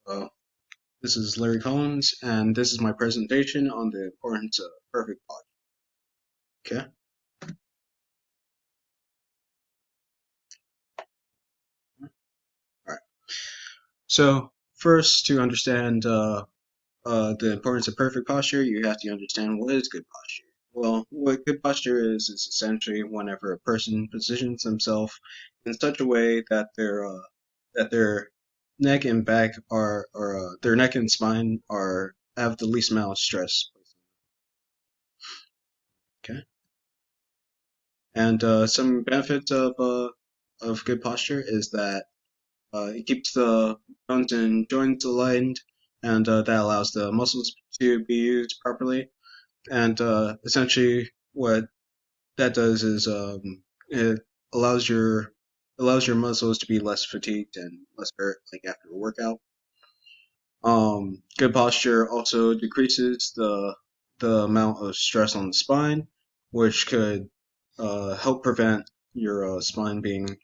Uh, this is Larry Collins, and this is my presentation on the importance of perfect posture. Okay. All right. So first, to understand the importance of perfect posture, you have to understand what is good posture. Well, what good posture is essentially whenever a person positions themselves in such a way that their neck and back or their neck and spine are have the least amount of stress. Okay. And some benefits of good posture is that it keeps the bones and joints aligned, and that allows the muscles to be used properly. And essentially, what that does is it allows your allows your muscles to be less fatigued and less hurt, like after a workout. Good posture also decreases the amount of stress on the spine, which could help prevent your spine being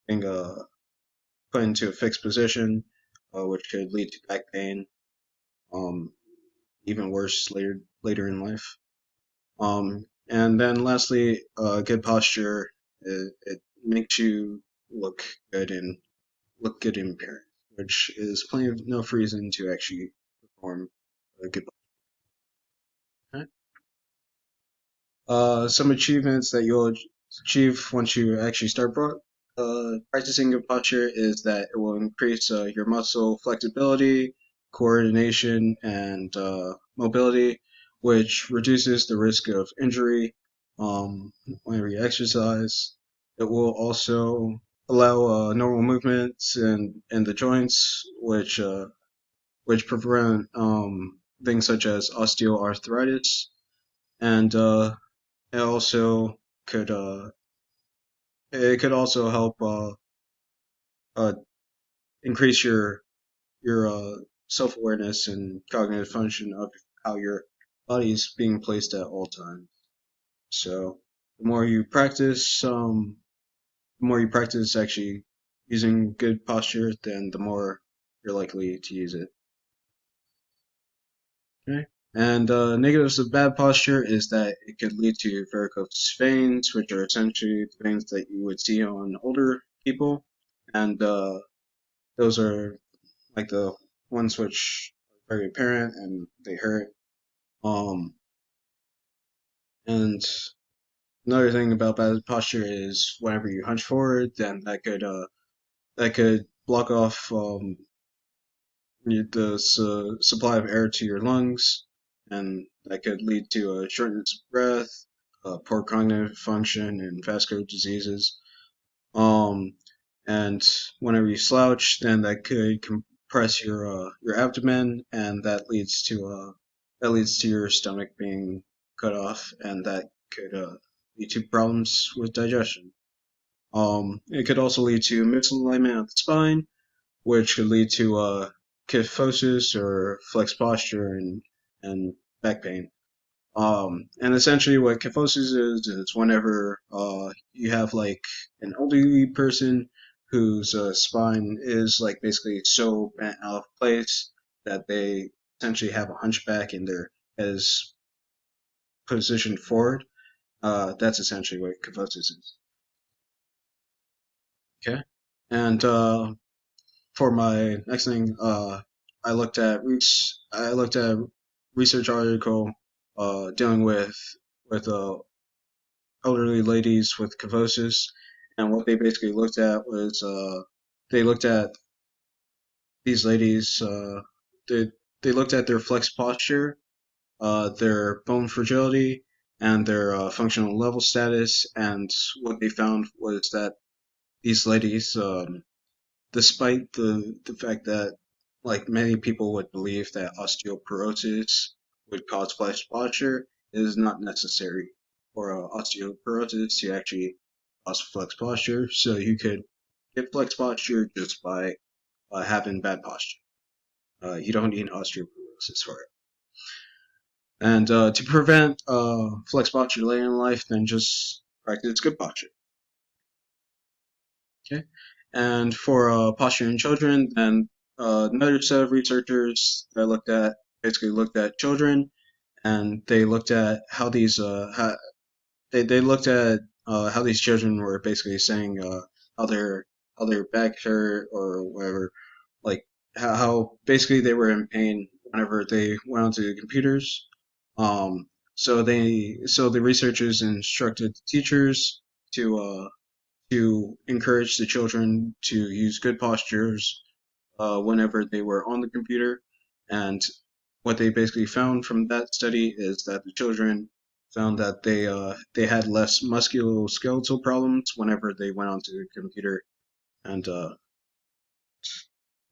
put into a fixed position, which could lead to back pain, um, even worse later in life. And then lastly, good posture it makes you look good in appearance, which is plenty of enough reason to actually perform a good posture. Some achievements that you'll achieve once you actually start practicing good posture is that it will increase your muscle flexibility, coordination, and mobility, which reduces the risk of injury whenever you exercise. It will also allow normal movements in the joints, which prevent things such as osteoarthritis, and it also could uh, it could also help uh, increase your self awareness and cognitive function of how your body is being placed at all times. So the more you practice, actually using good posture, then the more you're likely to use it. Okay. And negatives of bad posture is that it could lead to varicose veins, which are essentially the veins that you would see on older people, and those are like the ones which are very apparent and they hurt. Um, and another thing about bad posture is whenever you hunch forward, then that could block off the supply of air to your lungs, and that could lead to a shortness of breath, poor cognitive function, and vascular diseases. Um, and whenever you slouch, then that could compress your abdomen, and that leads to your stomach being cut off, and that could lead to problems with digestion. It could also lead to misalignment of the spine, which could lead to kyphosis or flexed posture and back pain. And essentially, what kyphosis is whenever you have like an elderly person whose spine is like basically so bent out of place that they essentially have a hunchback and their head is positioned forward. That's essentially what kyphosis is. Okay. And for my next thing, I looked at research article dealing with elderly ladies with kyphosis, and what they basically looked at was they looked at these ladies. They looked at their flex posture, their bone fragility, and their functional level status, and what they found was that these ladies, despite the fact that like many people would believe that osteoporosis would cause flex posture, it is not necessary for osteoporosis to actually cause flex posture. So you could get flex posture just by having bad posture. You don't need osteoporosis for it. And to prevent flex posture later in life, then just practice good posture. Okay. And for posture in children, then another set of researchers that looked at children, and they looked at how they looked at how these children were basically saying how how their back hurt or whatever, like how basically they were in pain whenever they went onto the computers. So the researchers instructed the teachers to encourage the children to use good postures whenever they were on the computer. And what they basically found from that study is that the children found that they had less musculoskeletal problems whenever they went onto the computer and uh,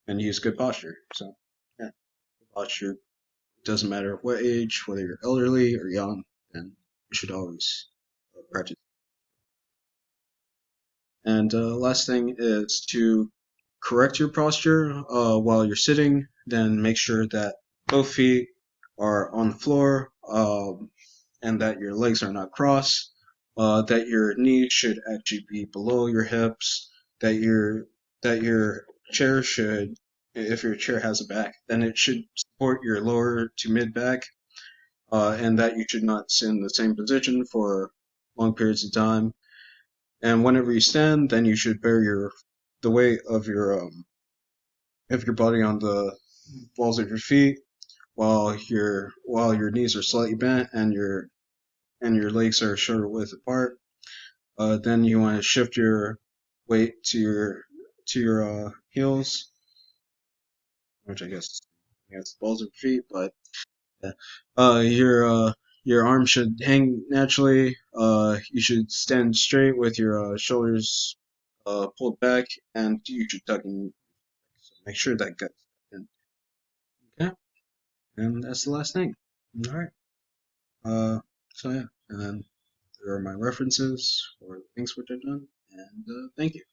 and used good posture. So yeah, posture doesn't matter what age, whether you're elderly or young, and you should always practice. And last thing is to correct your posture while you're sitting. Then make sure that both feet are on the floor, and that your legs are not crossed. That your knees should actually be below your hips. That your chair should, if your chair has a back, then it should support your lower to mid back. And that you should not sit in the same position for long periods of time. And whenever you stand, then you should bear the weight of your body on the balls of your feet while your knees are slightly bent and your legs are shoulder width apart. Then you want to shift your weight to your heels, which I guess balls of your feet, but yeah. Your arms should hang naturally. You should stand straight with your shoulders pulled back, and you should tuck in. So make sure that gets in. Okay, and that's the last thing. All right. Uh, so yeah, and then there are my references for the things which I've done, and thank you.